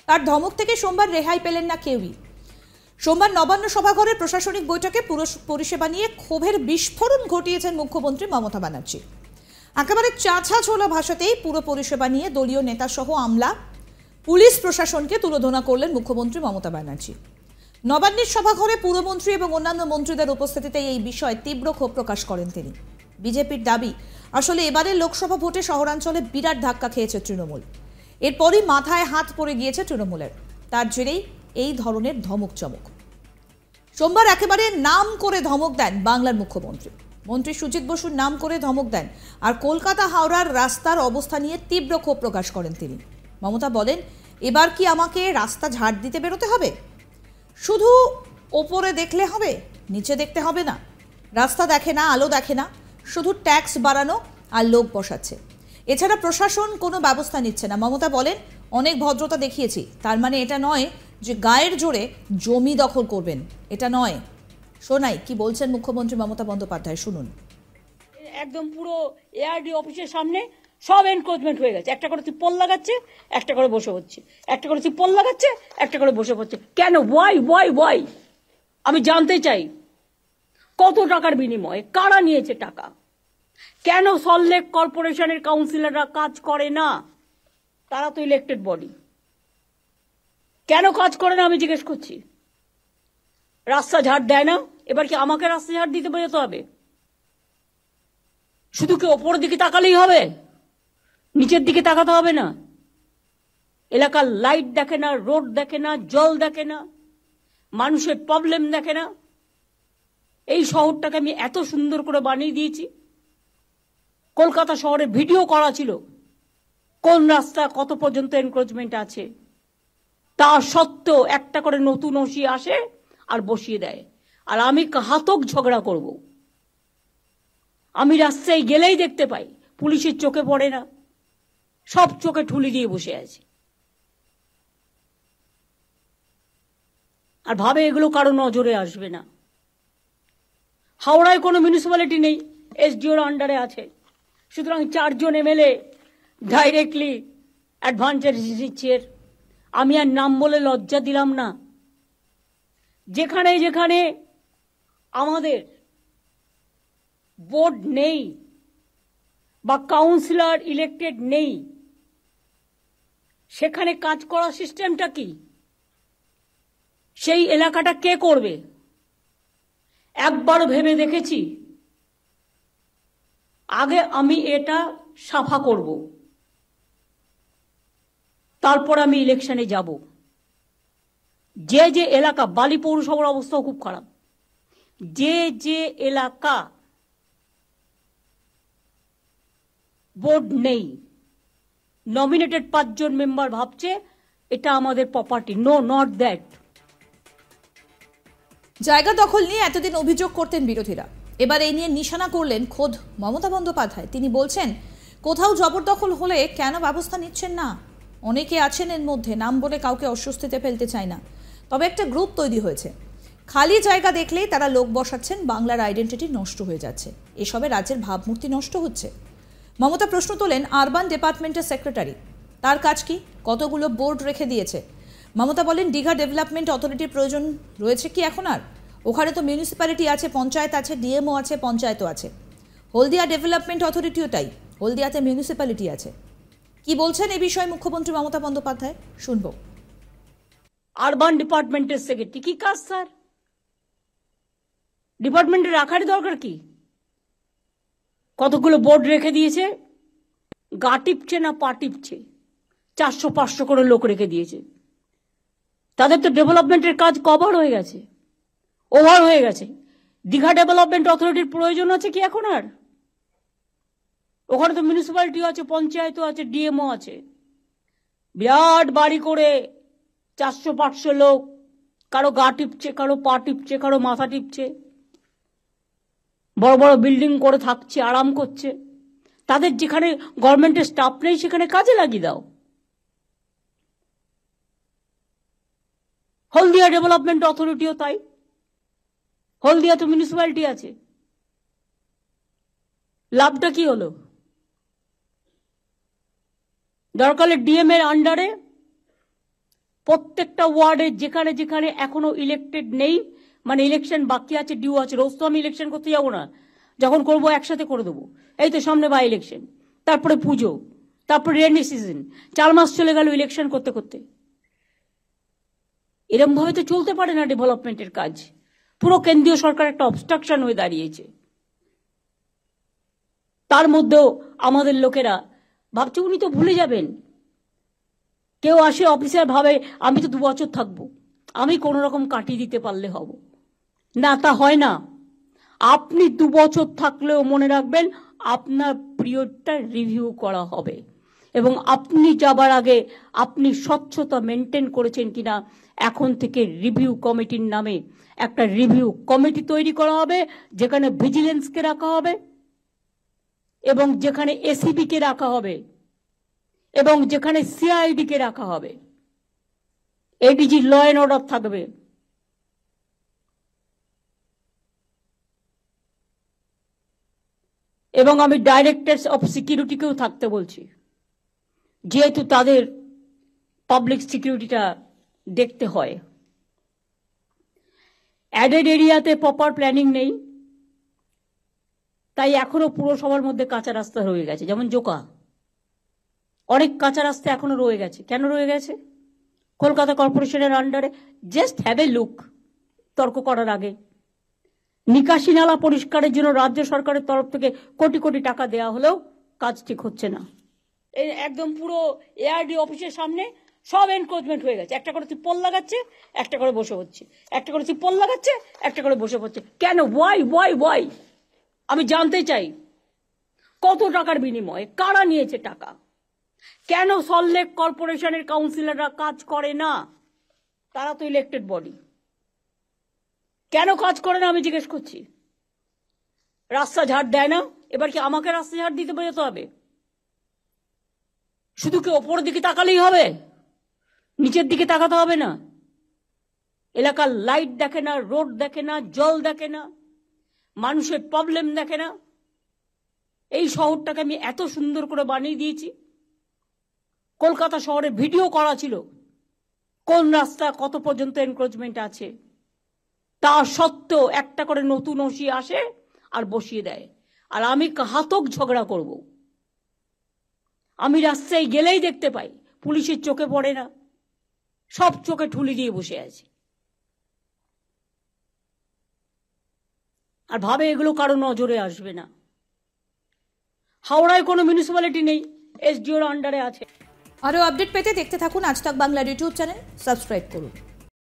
তার ধমক থেকে সোমবার রেহাই পেলেন না কেউই। সোমবার নবান্ন সভাঘরের প্রশাসনিক বৈঠকে পুরো পরিষেবা নিয়ে ক্ষোভের বিস্ফোরণ ঘটিয়েছেন মুখ্যমন্ত্রী মমতা ব্যানার্জি। একেবারে চাঁচা ছোলা ভাষাতেই পুরো পরিষেবা নিয়ে দলীয় নেতা সহ আমলা, পুলিশ প্রশাসনকে তুলোধনা করলেন মুখ্যমন্ত্রী মমতা ব্যানার্জি। নবান্নের সভাঘরে পুরমন্ত্রী এবং অন্যান্য মন্ত্রীদের উপস্থিতিতে এই বিষয়ে তীব্র ক্ষোভ প্রকাশ করেন তিনি। বিজেপির দাবি, আসলে এবারের লোকসভা ভোটে শহরাঞ্চলে বিরাট ধাক্কা খেয়েছে তৃণমূল। এরপরই মাথায় হাত পড়ে গিয়েছে তৃণমূলের, তার জেরেই এই ধরনের ধমক চমক। সোমবার একেবারে নাম করে ধমক দেন বাংলার মুখ্যমন্ত্রী। মন্ত্রী সুজিত বসুর নাম করে ধমক দেন আর কলকাতা হাওড়ার রাস্তার অবস্থা নিয়ে তীব্র ক্ষোভ প্রকাশ করেন তিনি। মমতা বলেন, এবার কি আমাকে রাস্তা ঝাড় দিতে বেরোতে হবে? শুধু ওপরে দেখলে হবে, নিচে দেখতে হবে না। রাস্তা দেখে না, আলো দেখে না, শুধু ট্যাক্স বাড়ানো আর লোক বসাচ্ছে। এছাড়া প্রশাসন কোনো ব্যবস্থা নিচ্ছে না। মমতা বলেন, অনেক ভদ্রতা দেখিয়েছি, তার মানে এটা নয় যে গায়ের জোরে জমি দখল করবেন, এটা নয়। শোনাই কি বলছেন মুখ্যমন্ত্রী মমতা বন্দ্যোপাধ্যায়, শুনুন। একদম পুরো এআরডি অফিসের সামনে সব এনক্রোচমেন্ট হয়ে গেছে। একটা করে তিপ্পল লাগাচ্ছে, একটা করে বসে হচ্ছে, একটা করে তিপ্পল লাগাচ্ছে, একটা করে বসে পড়ছে। কেন? ওয়াই? আমি জানতে চাই, কত টাকার বিনিময়ে কারা নিয়েছে টাকা? কেন সল্টলেক কর্পোরেশনের কাউন্সিলররা কাজ করে না? তারা তো ইলেক্টেড বডি, কেন কাজ করে না আমি জিজ্ঞেস করছি। রাস্তা ঝাড় দেয় না, এবার কি আমাকে রাস্তা ঝাড় দিতে বেরোতে হবে? শুধু কি ওপরের দিকে তাকালেই হবে? নিচের দিকে তাকাতে হবে না? এলাকার লাইট দেখে না, রোড দেখে না, জল দেখে না, মানুষের প্রবলেম দেখে না? এই শহরটাকে আমি এত সুন্দর করে বানিয়ে দিয়েছি। কলকাতা শহরে ভিডিও করা ছিল কোন রাস্তা কত পর্যন্ত এনক্রোচমেন্ট আছে। তা সত্ত্বেও একটা করে নতুন ওসি আসে আর বসিয়ে দেয়, আর আমি ঘাতক ঝগড়া করব। আমি রাস্তায় গেলেই দেখতে পাই, পুলিশের চোখে পড়ে না, সব চোখে ঠুলি দিয়ে বসে আছে, আর ভাবে এগুলো কারো নজরে আসবে না। হাওড়ায় কোনো মিউনিসিপ্যালিটি নেই, এসডিওর আন্ডারে আছে, সুতরাং 4 জন এমএলএ ডাইরেক্টলি অ্যাডভান্টেজ দিচ্ছে। আমি আর নাম বলে লজ্জা দিলাম না। যেখানে যেখানে আমাদের বোর্ড নেই বা কাউন্সিলর ইলেক্টেড নেই, সেখানে কাজ করার সিস্টেমটা কি? সেই এলাকাটা কে করবে? একবার ভেবে দেখেছি, আগে আমি এটা সাফা করব, তারপর আমি ইলেকশনে যাব। যে যে এলাকা, বালি পৌরসভার অবস্থাও খুব খারাপ, যে যে এলাকা বোর্ড নেই, নমিনেটেড 5 জন মেম্বার ভাবছে এটা আমাদের প্রপার্টি। No, not that. জায়গা দখল নিয়ে এতদিন অভিযোগ করতেন বিরোধীরা, এবার এই নিয়ে নিশানা করলেন খোদ মমতা বন্দ্যোপাধ্যায়। তিনি বলছেন, কোথাও জবরদখল হলে কেন ব্যবস্থা নিচ্ছেন না? অনেকে আছেন এর মধ্যে, নাম বলে কাউকে অস্বস্তিতে ফেলতে চায় না, তবে একটা গ্রুপ তৈরি হয়েছে, খালি জায়গা দেখলেই তারা লোক বসাচ্ছেন, বাংলার আইডেন্টিটি নষ্ট হয়ে যাচ্ছে, এসবে রাজ্যের ভাবমূর্তি নষ্ট হচ্ছে। মমতা প্রশ্ন তোলেন আরবান ডিপার্টমেন্টের সেক্রেটারি, তার কাজ কি? কতগুলো বোর্ড রেখে দিয়েছে। মমতা বলেন, দীঘা ডেভেলপমেন্ট অথরিটির প্রয়োজন রয়েছে কি এখন আর? ওখানে তো মিউনিসিপ্যালিটি আছে, পঞ্চায়েত আছে, ডিএমও আছে, পঞ্চায়েতও আছে। হলদিয়া ডেভেলপমেন্ট অথরিটিও তাই, হলদিয়াতে মিউনিসিপ্যালিটি আছে। কি বলছেন এই বিষয়ে মুখ্যমন্ত্রী মমতা বন্দ্যোপাধ্যায়, শুনবো। আরবান ডিপার্টমেন্টের সেক্রেটারি কি কাজ স্যার? ডিপার্টমেন্টে রাখার দরকার কি? কতগুলো বোর্ড রেখে দিয়েছে, গা টিপছে না পা টিপছে, 400-500 করে লোক রেখে দিয়েছে। তাদের তো ডেভেলপমেন্টের কাজ কভার হয়ে গেছে, ওভার হয়ে গেছে। দীঘা ডেভেলপমেন্ট অথরিটির প্রয়োজন আছে কি এখন আর? ওখানে তো মিউনিসিপ্যালিটিও আছে, পঞ্চায়েতও আছে, ডিএমও আছে। বিরাট বাড়ি করে 400-500 লোক, কারো গা টিপছে, কারো পা টিপছে, কারো মাথা টিপছে, বড় বড় বিল্ডিং করে থাকছে, আরাম করছে। তাদের যেখানে গভর্নমেন্টের স্টাফ নেই সেখানে কাজে লাগিয়ে দাও। হলদিয়া ডেভেলপমেন্ট অথরিটিও তাই, হলদিয়া তো মিউনিসিপ্যালিটি আছে। লাভটা কি হলো? দরকার ডিএম এর আন্ডারে প্রত্যেকটা ওয়ার্ডে যেখানে যেখানে এখনো ইলেক্টেড নেই, মানে ইলেকশন বাকি আছে, ডিউ আছে, রোজ তো আমি ইলেকশন করতে যাবো না, যখন করবো একসাথে করে দেবো। এই তো সামনে বাই ইলেকশন, তারপরে পুজো, তারপরে রেনি সিজন, 4 মাস চলে গেল ইলেকশন করতে করতে। এরকম ভাবে তো চলতে পারে না ডেভেলপমেন্টের কাজ। পুরো কেন্দ্রীয় সরকার একটা অবস্ট্রাকশন হয়ে দাঁড়িয়েছে। তার মধ্যেও আমাদের লোকেরা ভাবছে উনি তো ভুলে যাবেন। কেউ আসে অফিসার ভাবে আমি তো 2 বছর থাকবো, আমি কোনো রকম কাটিয়ে দিতে পারলে হব না, তা হয় না। আপনি 2 বছর থাকলেও মনে রাখবেন আপনার পিরিয়ডটা রিভিউ করা হবে, এবং আপনি যাবার আগে আপনি স্বচ্ছতা মেনটেন করেছেন কিনা এখন থেকে রিভিউ কমিটির নামে একটা রিভিউ কমিটি তৈরি করা হবে, যেখানে ভিজিলেন্সকে রাখা হবে এবং যেখানে এসিবি কে রাখা হবে এবং যেখানে সিআইডি কে রাখা হবে, এডিজি ল অ্যান্ড অর্ডার থাকবে। এবং আমি ডাইরেক্টরস অফ সিকিউরিটিকেও থাকতে বলছি, যেহেতু তাদের পাবলিক সিকিউরিটিটা দেখতে হয়। অ্যাডেড এরিয়াতে প্রপার প্ল্যানিং নেই, তাই এখনো পুরসভার মধ্যে কাঁচা রাস্তা রয়ে গেছে। যেমন জোকা, অনেক কাঁচা রাস্তা এখনো রয়ে গেছে। কেন রয়ে গেছে? কলকাতা কর্পোরেশনের আন্ডারে। জাস্ট হ্যাভ এ লুক তর্ক করার আগে। নিকাশি নালা পরিষ্কারের জন্য রাজ্য সরকারের তরফ থেকে কোটি কোটি টাকা দেওয়া হলেও কাজ ঠিক হচ্ছে না। একদম পুরো এআরডি অফিসের সামনে সব এনক্রোচমেন্ট হয়ে গেছে। একটা করে পোল লাগাচ্ছে, একটা করে বসে হচ্ছে, একটা করে পোল লাগাচ্ছে, একটা করে বসে হচ্ছে। কেন? ওয়াই? আমি জানতে চাই কত টাকার বিনিময়ে কারা নিয়েছে টাকা? কেন সল্টলেক কর্পোরেশনের কাউন্সিলররা কাজ করে না? তারা তো ইলেক্টেড বডি। কেন কাজ করে না আমি জিজ্ঞেস করছি। রাস্তা ঝাড় দেয় না, এবার কি আমাকে রাস্তা ঝাড় দিতে যেতে হবে? শুধু কি ওপরের দিকে তাকালেই হবে? নিচের দিকে তাকাতে হবে না? এলাকার লাইট দেখে না, রোড দেখে না, জল দেখে না, মানুষের প্রবলেম দেখে না? এই শহরটাকে আমি এত সুন্দর করে বানিয়ে দিয়েছি। কলকাতা শহরে ভিডিও করা ছিল কোন রাস্তা কত পর্যন্ত এনক্রোচমেন্ট আছে। তা সত্ত্বেও একটা করে নতুন ওসি আসে আর বসিয়ে দেয়, আর আমি ঘাতক ঝগড়া করব। আমি রাস্তায় গেলেই দেখতে পাই পুলিশের চোখে পড়ে না, সব চোখে ঠুলি দিয়ে বসে আছে, আর ভাবে এগুলো কারো নজরে আসবে না। হাওড়ায় কোনো মিউনিসিপ্যালিটি নেই, এসডিওর আন্ডারে আছে। আরও আপডেট পেতে দেখতে থাকুন আজ তাক বাংলার ইউটিউব চ্যানেল, সাবস্ক্রাইব করুন।